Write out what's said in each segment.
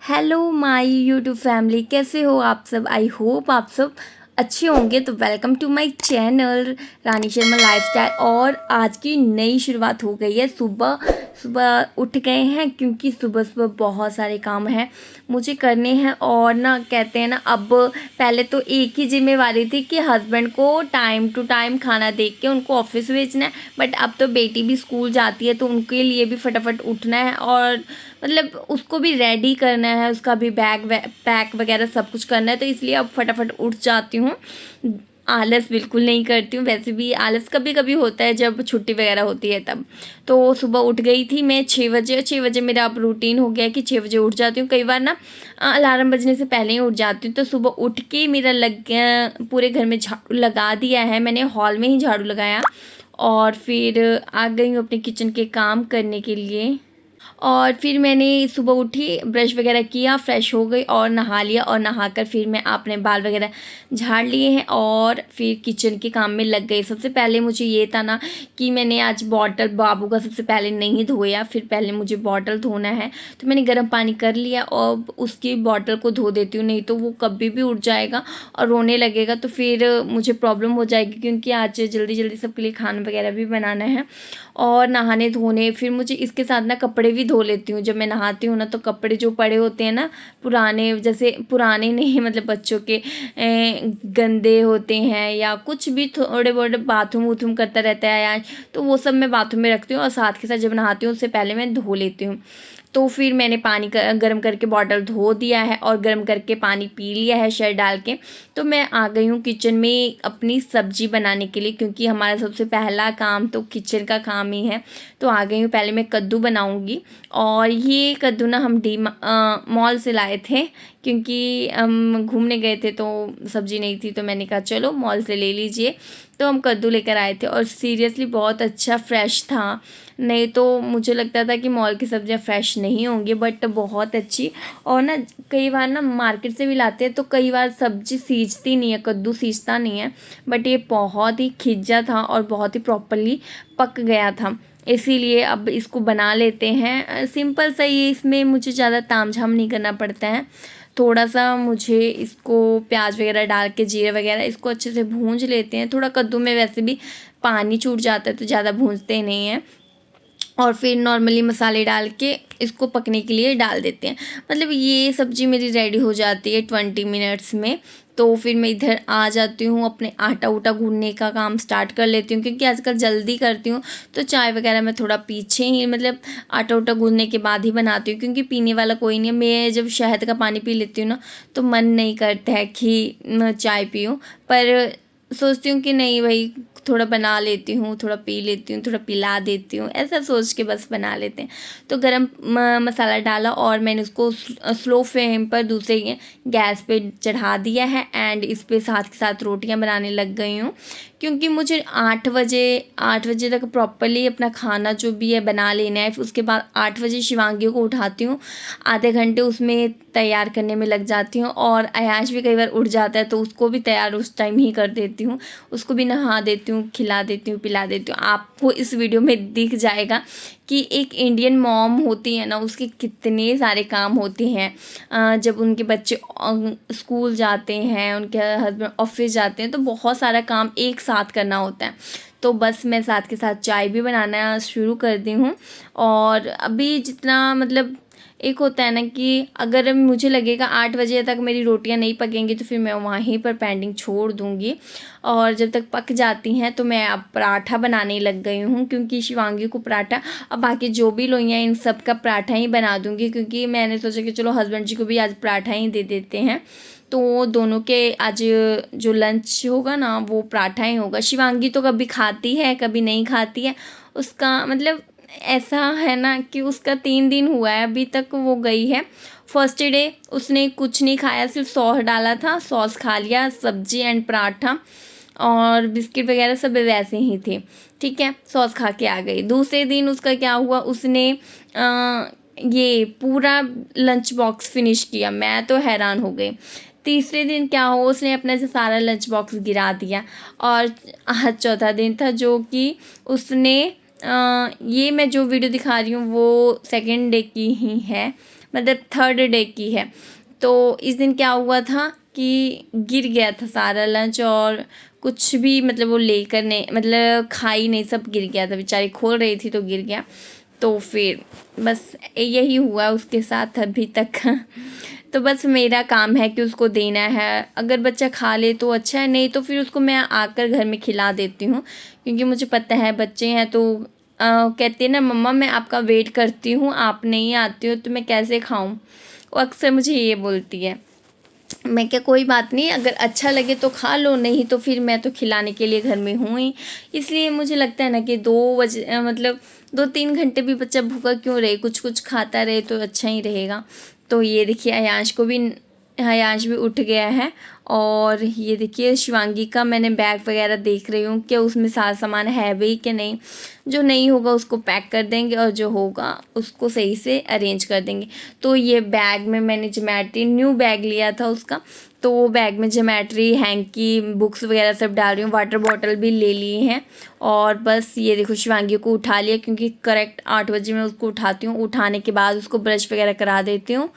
Hello my YouTube family, कैसे हो आप सब। आई होप आप सब अच्छे होंगे। तो welcome to my channel Rani Sharma lifestyle. और आज की नई शुरुआत हो गई है। सुबह सुबह उठ गए हैं क्योंकि सुबह सुबह बहुत सारे काम हैं मुझे करने हैं। और ना कहते हैं ना, अब पहले तो एक ही जिम्मेवारी थी कि हस्बैंड को टाइम टू टाइम खाना दे के उनको ऑफिस भेजना है। बट अब तो बेटी भी स्कूल जाती है तो उनके लिए भी फटाफट उठना है और मतलब उसको भी रेडी करना है, उसका भी बैग पैक वगैरह सब कुछ करना है। तो इसलिए अब फटाफट उठ जाती हूँ। आलस बिल्कुल नहीं करती हूँ। वैसे भी आलस कभी कभी होता है जब छुट्टी वगैरह होती है तब। तो सुबह उठ गई थी मैं 6 बजे। 6 बजे मेरा अब रूटीन हो गया है कि 6 बजे उठ जाती हूँ। कई बार ना अलार्म बजने से पहले ही उठ जाती हूँ। तो सुबह उठ के मेरा लग गया, पूरे घर में झाड़ू लगा दिया है मैंने। हॉल में ही झाड़ू लगाया और फिर आ गई हूँ अपने किचन के काम करने के लिए। और फिर मैंने सुबह उठी, ब्रश वगैरह किया, फ्रेश हो गई और नहा लिया। और नहाकर फिर मैं अपने बाल वगैरह झाड़ लिए हैं और फिर किचन के काम में लग गई। सबसे पहले मुझे ये था ना कि मैंने आज बॉटल बाबू का सबसे पहले नहीं धोया, फिर पहले मुझे बॉटल धोना है। तो मैंने गर्म पानी कर लिया और उसकी बॉटल को धो देती हूँ, नहीं तो वो कभी भी उठ जाएगा और रोने लगेगा तो फिर मुझे प्रॉब्लम हो जाएगी, क्योंकि आज जल्दी जल्दी सबके लिए खाना वगैरह भी बनाना है। और नहाने धोने, फिर मुझे इसके साथ ना कपड़े भी धो लेती हूँ। जब मैं नहाती हूँ ना तो कपड़े जो पड़े होते हैं ना पुराने, जैसे पुराने नहीं मतलब बच्चों के गंदे होते हैं या कुछ भी थोड़े बहुत बाथरूम वूथरूम करता रहता है यार, तो वो सब मैं बाथरूम में रखती हूँ और साथ के साथ जब नहाती हूँ उससे पहले मैं धो लेती हूँ। तो फिर मैंने पानी गर्म करके बॉटल धो दिया है और गर्म करके पानी पी लिया है शहद डाल के। तो मैं आ गई हूँ किचन में अपनी सब्जी बनाने के लिए, क्योंकि हमारा सबसे पहला काम तो किचन का काम ही है। तो आ गई हूँ, पहले मैं कद्दू बनाऊँगी। और ये कद्दू ना हम मॉल से लाए थे, क्योंकि हम घूमने गए थे तो सब्ज़ी नहीं थी, तो मैंने कहा चलो मॉल से ले लीजिए। तो हम कद्दू लेकर आए थे और सीरियसली बहुत अच्छा फ्रेश था। नहीं तो मुझे लगता था कि मॉल की सब्ज़ियाँ फ्रेश नहीं होंगी, बट बहुत अच्छी। और ना कई बार ना मार्केट से भी लाते हैं तो कई बार सब्ज़ी सीजती नहीं है, कद्दू सीजता नहीं है। बट ये बहुत ही खिंचा था और बहुत ही प्रॉपरली पक गया था, इसीलिए अब इसको बना लेते हैं। सिंपल सा ये, इसमें मुझे ज़्यादा तामझाम नहीं करना पड़ता है। थोड़ा सा मुझे इसको प्याज वगैरह डाल के, जीरे वगैरह, इसको अच्छे से भूंज लेते हैं। थोड़ा कद्दू में वैसे भी पानी छूट जाता है तो ज़्यादा भूंजते नहीं हैं। और फिर नॉर्मली मसाले डाल के इसको पकने के लिए डाल देते हैं। मतलब ये सब्ज़ी मेरी रेडी हो जाती है 20 मिनट्स में। तो फिर मैं इधर आ जाती हूँ, अपने आटा उटा गूँधने का काम स्टार्ट कर लेती हूँ, क्योंकि आजकल जल्दी करती हूँ तो चाय वगैरह मैं थोड़ा पीछे ही, मतलब आटा उटा गूँधने के बाद ही बनाती हूँ, क्योंकि पीने वाला कोई नहीं है। मैं जब शहद का पानी पी लेती हूँ ना तो मन नहीं करता है कि मैं चाय पीऊँ, पर सोचती हूँ कि नहीं भाई, थोड़ा बना लेती हूँ, थोड़ा पी लेती हूँ, थोड़ा पिला देती हूँ, ऐसा सोच के बस बना लेते हैं। तो गरम मसाला डाला और मैंने उसको स्लो फ्लेम पर दूसरे गैस पे चढ़ा दिया है। एंड इस पे साथ के साथ रोटियां बनाने लग गई हूँ, क्योंकि मुझे 8 बजे तक प्रॉपरली अपना खाना जो भी है बना लेना है। फिर उसके बाद 8 बजे शिवांगी को उठाती हूँ, आधे घंटे उसमें तैयार करने में लग जाती हूँ। और अयाश भी कई बार उठ जाता है तो उसको भी तैयार उस टाइम ही कर देती हूँ, उसको भी नहा देती हूँ, खिला देती हूँ, पिला देती हूँ। आपको इस वीडियो में दिख जाएगा कि एक इंडियन मॉम होती है ना, उसके कितने सारे काम होते हैं। जब उनके बच्चे स्कूल जाते हैं, उनके हस्बैंड ऑफिस जाते हैं, तो बहुत सारा काम एक साथ करना होता है। तो बस मैं साथ के साथ चाय भी बनाना शुरू कर दी हूँ। और अभी जितना मतलब एक होता है ना कि अगर मुझे लगेगा 8 बजे तक मेरी रोटियां नहीं पकेंगी तो फिर मैं वहीं पर पेंडिंग छोड़ दूँगी। और जब तक पक जाती हैं तो मैं अब पराठा बनाने लग गई हूँ, क्योंकि शिवांगी को पराठा, अब बाकी जो भी लोइयाँ इन सब का पराठा ही बना दूँगी, क्योंकि मैंने सोचा कि चलो हस्बैंड जी को भी आज पराठा ही दे देते हैं। तो दोनों के आज जो लंच होगा ना वो पराठा ही होगा। शिवांगी तो कभी खाती है कभी नहीं खाती है, उसका मतलब ऐसा है ना कि उसका 3 दिन हुआ है अभी तक वो गई है। फर्स्ट डे उसने कुछ नहीं खाया, सिर्फ सॉस डाला था, सॉस खा लिया, सब्जी एंड पराठा और बिस्किट वगैरह सब वैसे ही थे, ठीक है, सॉस खा के आ गई। दूसरे दिन उसका क्या हुआ, उसने ये पूरा लंच बॉक्स फिनिश किया। मैं तो हैरान हो गई। तीसरे दिन क्या हुआ, उसने अपना जो सारा लंच बॉक्स गिरा दिया। और आज चौथा दिन था जो कि उसने ये मैं जो वीडियो दिखा रही हूँ वो सेकेंड डे की ही है, मतलब थर्ड डे की है। तो इस दिन क्या हुआ था कि गिर गया था सारा लंच, और कुछ भी मतलब वो लेकर नहीं, मतलब खाई नहीं, सब गिर गया था। बेचारी खोल रही थी तो गिर गया। तो फिर बस यही हुआ उसके साथ अभी तक। तो बस मेरा काम है कि उसको देना है, अगर बच्चा खा ले तो अच्छा है, नहीं तो फिर उसको मैं आकर घर में खिला देती हूँ, क्योंकि मुझे पता है बच्चे हैं तो कहते हैं ना, मम्मा मैं आपका वेट करती हूँ, आप नहीं आती हो तो मैं कैसे खाऊँ। वो अक्सर मुझे ये बोलती है। मैं क्या, कोई बात नहीं, अगर अच्छा लगे तो खा लो, नहीं तो फिर मैं तो खिलाने के लिए घर में हूँ ही। इसलिए मुझे लगता है ना कि 2 बजे मतलब 2-3 घंटे भी बच्चा भूखा क्यों रहे, कुछ कुछ खाता रहे तो अच्छा ही रहेगा। तो ये देखिए अयांश भी उठ गया है। और ये देखिए शिवांगी का मैंने बैग वगैरह देख रही हूँ कि उसमें सारा सामान है भी कि नहीं। जो नहीं होगा उसको पैक कर देंगे, और जो होगा उसको सही से अरेंज कर देंगे। तो ये बैग में मैंने ज्योमेट्री न्यू बैग लिया था उसका, तो वो बैग में ज्योमेट्री, हैंकी, बुक्स वगैरह सब डाल रही हूँ। वाटर बॉटल भी ले लिए हैं। और बस ये देखो शिवांगी को उठा लिया, क्योंकि करेक्ट 8 बजे मैं उसको उठाती हूँ। उठाने के बाद उसको ब्रश वगैरह करा देती हूँ।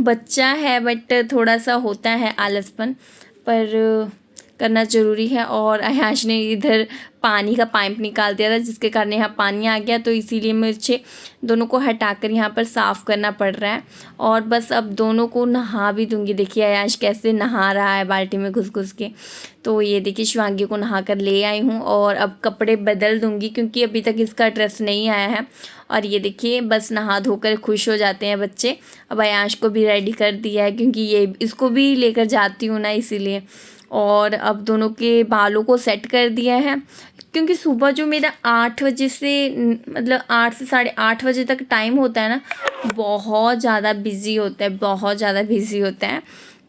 बच्चा है बट थोड़ा सा होता है आलसपन, पर करना ज़रूरी है। और अयाश ने इधर पानी का पाइप निकाल दिया था, जिसके कारण यहाँ पानी आ गया, तो इसीलिए मुझे दोनों को हटाकर यहाँ पर साफ़ करना पड़ रहा है। और बस अब दोनों को नहा भी दूँगी। देखिए अयाश कैसे नहा रहा है बाल्टी में घुस घुस के। तो ये देखिए शिवांगी को नहा कर ले आई हूँ, और अब कपड़े बदल दूँगी, क्योंकि अभी तक इसका ड्रेस नहीं आया है। और ये देखिए बस नहा धोकर खुश हो जाते हैं बच्चे। अब अयाश को भी रेडी कर दिया है, क्योंकि ये इसको भी लेकर जाती हूँ ना, इसीलिए। और अब दोनों के बालों को सेट कर दिया है, क्योंकि सुबह जो मेरा 8 बजे से मतलब 8 से 8:30 बजे तक टाइम होता है ना, बहुत ज़्यादा बिज़ी होता है, बहुत ज़्यादा बिज़ी होता है।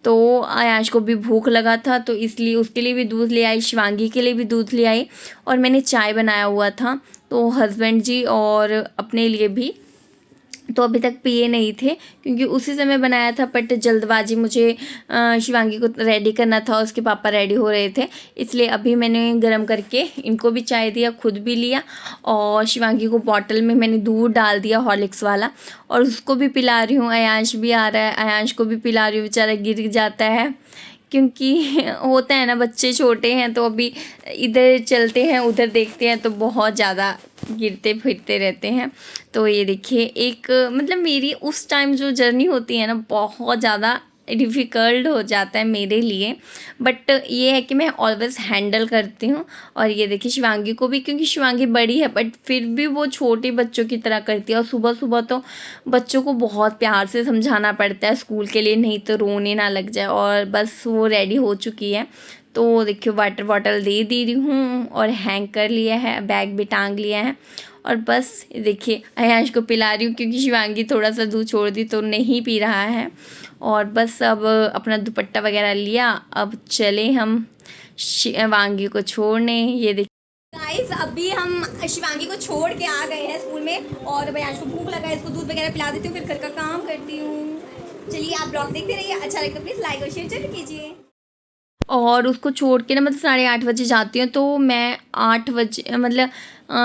तो आयाश को भी भूख लगा था, तो इसलिए उसके लिए भी दूध ले आई, शिवांगी के लिए भी दूध ले आई। और मैंने चाय बनाया हुआ था, तो हस्बैंड जी और अपने लिए भी तो अभी तक पिए नहीं थे, क्योंकि उसी समय बनाया था। बट जल्दबाजी मुझे शिवांगी को रेडी करना था, उसके पापा रेडी हो रहे थे, इसलिए अभी मैंने गरम करके इनको भी चाय दिया, खुद भी लिया। और शिवांगी को बॉटल में मैंने दूध डाल दिया हॉर्लिक्स वाला, और उसको भी पिला रही हूँ। अयांश भी आ रहा है, अयांश को भी पिला रही हूँ, बेचारा गिर जाता है, क्योंकि होता है ना, बच्चे छोटे हैं तो अभी इधर चलते हैं उधर देखते हैं तो बहुत ज़्यादा गिरते फिरते रहते हैं। तो ये देखिए एक मतलब मेरी उस टाइम जो जर्नी होती है ना, बहुत ज़्यादा डिफ़िकल्ट हो जाता है मेरे लिए, बट ये है कि मैं ऑलवेज़ हैंडल करती हूँ। और ये देखिए शिवांगी को भी, क्योंकि शिवांगी बड़ी है बट फिर भी वो छोटे बच्चों की तरह करती है। और सुबह सुबह तो बच्चों को बहुत प्यार से समझाना पड़ता है स्कूल के लिए, नहीं तो रोने ना लग जाए। और बस वो रेडी हो चुकी है, तो देखियो वाटर बॉटल दे रही हूँ, और हैंग कर लिया है, बैग भी टांग लिया है। और बस देखिए अयांश को पिला रही हूँ, क्योंकि शिवांगी थोड़ा सा दूध छोड़ दी तो नहीं पी रहा है। और बस अब अपना दुपट्टा वगैरह लिया, अब चले हम शिवांगी को छोड़ने। ये देखिए गाइस अभी हम शिवांगी को छोड़ के आ गए हैं स्कूल में, और भैया को भूख लगा है, इसको दूध वगैरह पिला देती हूँ, फिर घर का काम करती हूँ। चलिए आप ब्लॉग देखते रहिए, अच्छा लगे तो प्लीज़ लाइक और शेयर जरूर कीजिए। और उसको छोड़ के ना, मतलब 8:30 बजे जाती हूँ, तो मैं 8 बजे मतलब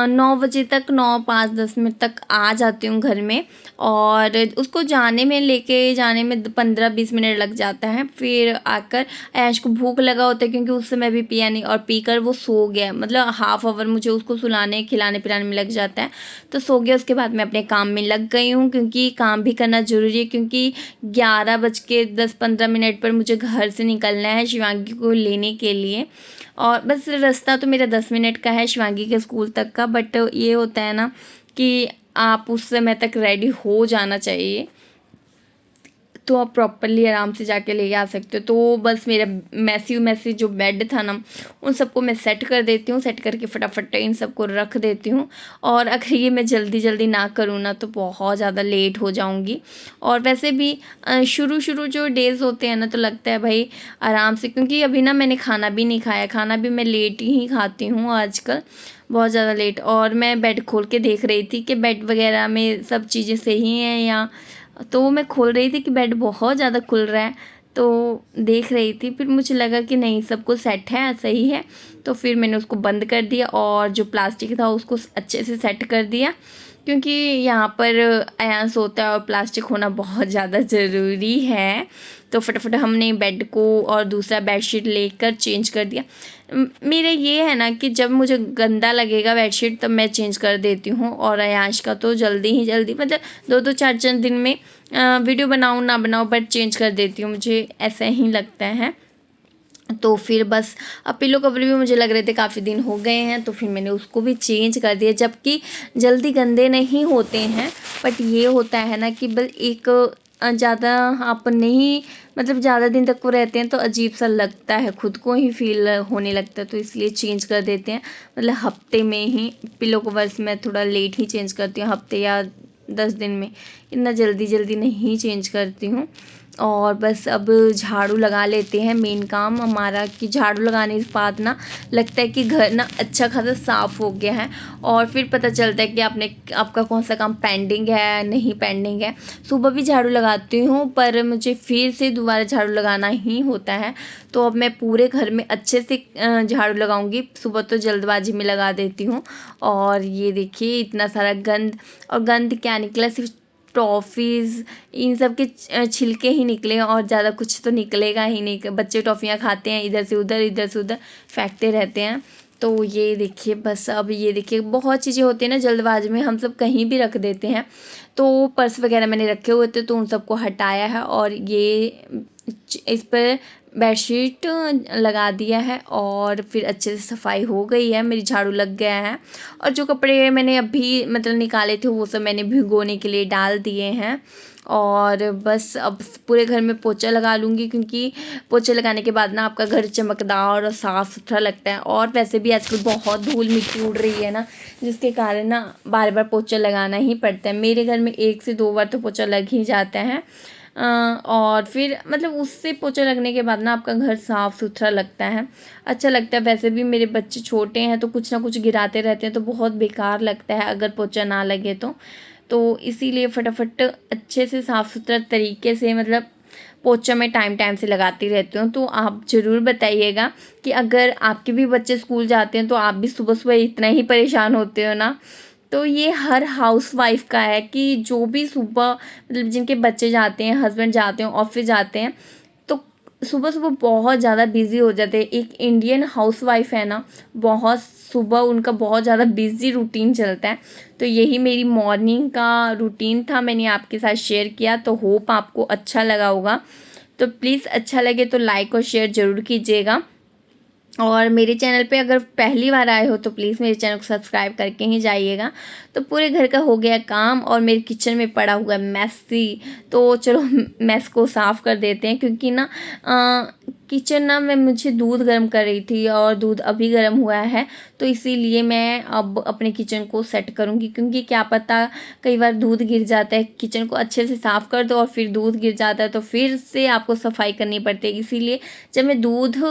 9 बजे तक, 9:05-10 मिनट तक आ जाती हूँ घर में। और उसको लेके जाने में 15-20 मिनट लग जाता है। फिर आकर ऐश को भूख लगा होता है, क्योंकि उस समय भी पिया नहीं, और पीकर वो सो गया, मतलब हाफ आवर मुझे उसको सुलाने खिलाने पिलाने में लग जाता है, तो सो गया। उसके बाद मैं अपने काम में लग गई हूँ, क्योंकि काम भी करना ज़रूरी है, क्योंकि 11:10-15 मिनट पर मुझे घर से निकलना है शिवांगी को लेने के लिए। और बस रास्ता तो मेरा 10 मिनट का है शिवांगी के स्कूल तक का, बट ये होता है ना कि आप उस समय तक रेडी हो जाना चाहिए, तो आप प्रॉपरली आराम से जाके ले आ सकते हो। तो बस मेरा मैसी जो बेड था ना, उन सबको मैं सेट कर देती हूँ, सेट करके फटाफट इन सबको रख देती हूँ। और अगर ये मैं जल्दी ना करूँ ना, तो बहुत ज़्यादा लेट हो जाऊँगी। और वैसे भी शुरू जो डेज़ होते हैं ना, तो लगता है भाई आराम से, क्योंकि अभी ना मैंने खाना भी नहीं खाया, खाना भी मैं लेट ही खाती हूँ आजकल, बहुत ज़्यादा लेट। और मैं बेड खोल के देख रही थी कि बेड वगैरह में सब चीज़ें सही हैं या, तो मैं खोल रही थी कि बेड बहुत ज़्यादा खुल रहा है, तो देख रही थी, फिर मुझे लगा कि नहीं सब कुछ सेट है, सही है, तो फिर मैंने उसको बंद कर दिया और जो प्लास्टिक था उसको अच्छे से सेट कर दिया, क्योंकि यहाँ पर अयांश होता है और प्लास्टिक होना बहुत ज़्यादा ज़रूरी है। तो फटाफट हमने बेड को और दूसरा बेडशीट लेकर चेंज कर दिया। मेरा ये है ना कि जब मुझे गंदा लगेगा बेडशीट तब मैं चेंज कर देती हूँ, और अयांश का तो जल्दी मतलब 2-2 4-4 दिन में वीडियो बनाऊँ ना बनाऊँ बट चेंज कर देती हूँ, मुझे ऐसा ही लगता है। तो फिर बस अब पिलो कवर भी मुझे लग रहे थे काफ़ी दिन हो गए हैं, तो फिर मैंने उसको भी चेंज कर दिया, जबकि जल्दी गंदे नहीं होते हैं, बट ये होता है ना कि बस एक ज़्यादा आप नहीं मतलब ज़्यादा दिन तक वो रहते हैं तो अजीब सा लगता है, खुद को ही फील होने लगता है, तो इसलिए चेंज कर देते हैं। मतलब हफ्ते में ही पिलो कवर्स मैं थोड़ा लेट ही चेंज करती हूँ, हफ्ते या 10 दिन में, इतना जल्दी नहीं चेंज करती हूँ। और बस अब झाड़ू लगा लेते हैं। मेन काम हमारा कि झाड़ू लगाने के बाद ना लगता है कि घर ना अच्छा खासा साफ़ हो गया है, और फिर पता चलता है कि आपका कौन सा काम पेंडिंग है नहीं पेंडिंग है। सुबह भी झाड़ू लगाती हूँ पर मुझे फिर से दोबारा झाड़ू लगाना ही होता है, तो अब मैं पूरे घर में अच्छे से झाड़ू लगाऊंगी। सुबह तो जल्दबाजी में लगा देती हूँ। और ये देखिए इतना सारा गंद, और गंद क्या निकला, सिर्फ टॉफ़ीज़ इन सब के छिलके ही निकले, और ज़्यादा कुछ तो निकलेगा ही नहीं। बच्चे टॉफ़ियाँ खाते हैं, इधर से उधर फेंकते रहते हैं। तो ये देखिए बस अब ये देखिए बहुत चीज़ें होती हैं ना जल्दबाजी में, हम सब कहीं भी रख देते हैं। तो पर्स वगैरह मैंने रखे हुए थे तो उन सबको हटाया है, और ये इस पर बेडशीट लगा दिया है, और फिर अच्छे से सफाई हो गई है, मेरी झाड़ू लग गया है। और जो कपड़े मैंने अभी मतलब निकाले थे वो सब मैंने भिगोने के लिए डाल दिए हैं। और बस अब पूरे घर में पोछा लगा लूँगी, क्योंकि पोछे लगाने के बाद ना आपका घर चमकदार और साफ़ सुथरा लगता है। और वैसे भी आजकल बहुत धूल मिट्टी उड़ रही है ना, जिसके कारण ना बार बार पोछा लगाना ही पड़ता है। मेरे घर में 1 से 2 बार तो पोछा लग ही जाता है। और फिर मतलब उससे पोछा लगने के बाद ना आपका घर साफ़ सुथरा लगता है, अच्छा लगता है। वैसे भी मेरे बच्चे छोटे हैं तो कुछ ना कुछ गिराते रहते हैं, तो बहुत बेकार लगता है अगर पोछा ना लगे तो इसीलिए फटाफट अच्छे से साफ़ सुथरा तरीके से मतलब पोछा मैं टाइम से लगाती रहती हूँ। तो आप ज़रूर बताइएगा कि अगर आपके भी बच्चे स्कूल जाते हैं तो आप भी सुबह सुबह इतना ही परेशान होते हो ना। तो ये हर हाउसवाइफ का है कि जो भी सुबह मतलब जिनके बच्चे जाते हैं, हस्बैंड जाते हैं, ऑफिस जाते हैं, तो सुबह सुबह बहुत ज़्यादा बिज़ी हो जाते हैं। एक इंडियन हाउसवाइफ है ना, बहुत सुबह उनका बहुत ज़्यादा बिज़ी रूटीन चलता है। तो यही मेरी मॉर्निंग का रूटीन था, मैंने आपके साथ शेयर किया। तो होप आपको अच्छा लगा होगा। तो प्लीज़ अच्छा लगे तो लाइक और शेयर ज़रूर कीजिएगा। और मेरे चैनल पे अगर पहली बार आए हो तो प्लीज़ मेरे चैनल को सब्सक्राइब करके ही जाइएगा। तो पूरे घर का हो गया काम, और मेरे किचन में पड़ा हुआ मैसी, तो चलो मैस को साफ़ कर देते हैं। क्योंकि ना किचन ना मुझे दूध गर्म कर रही थी, और दूध अभी गर्म हुआ है, तो इसीलिए मैं अब अपने किचन को सेट करूँगी। क्योंकि क्या पता कई बार दूध गिर जाता है, किचन को अच्छे से साफ़ कर दो और फिर दूध गिर जाता है तो फिर से आपको सफाई करनी पड़ती है। इसीलिए जब मैं दूध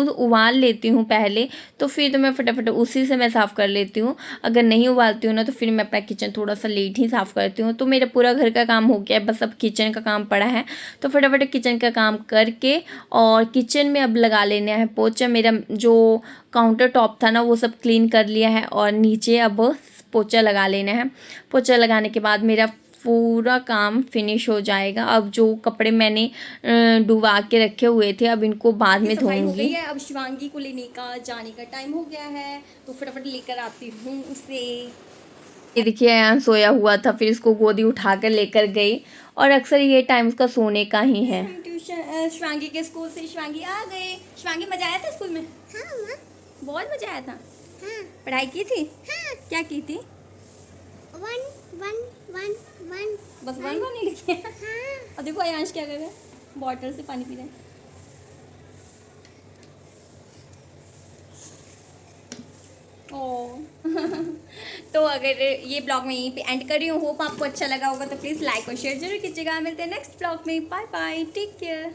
उबाल लेती हूँ पहले, तो फिर तो मैं फटाफट उसी से मैं साफ़ कर लेती हूँ। अगर नहीं उबालती हूँ ना तो फिर मैं अपना किचन थोड़ा सा लेट ही साफ़ करती हूँ। तो मेरा पूरा घर का काम हो गया है, बस अब किचन का काम पड़ा है। तो फटाफट किचन का काम करके और किचन में अब लगा लेना है पोछा। मेरा जो काउंटर टॉप था ना वो सब क्लीन कर लिया है, और नीचे अब पोछा लगा लेना है। पोछा लगाने के बाद मेरा पूरा काम फिनिश हो जाएगा। अब जो कपड़े मैंने डुबा के रखे हुए थे अब इनको बाद में धोऊंगी। अब शिवांगी को लेने का जाने का टाइम हो गया है, तो फटाफट लेकर आती हूँ उसे। ये देखिए यहाँ सोया हुआ था, फिर इसको गोदी उठा कर लेकर गई, और अक्सर ये टाइम उसका सोने का ही है। ट्यूशन शिवांगी के स्कूल से शिवांगी आ गए। शिवांगी मजा आया था स्कूल में? हाँ बहुत मजा आया था। हाँ। पढ़ाई की थी? हाँ। क्या की थी? वन वन वन वन बस वन वन ही लिखे। हाँ। और देखो आयांश क्या कर रहा है, बॉटल से पानी पी रहा है। ओ तो अगर ये ब्लॉग मैं यहीं पे एंड कर रही हूँ, होप आपको अच्छा लगा होगा। तो प्लीज़ लाइक और शेयर जरूर कीजिएगा। मिलते हैं नेक्स्ट ब्लॉग में। Bye bye, take care.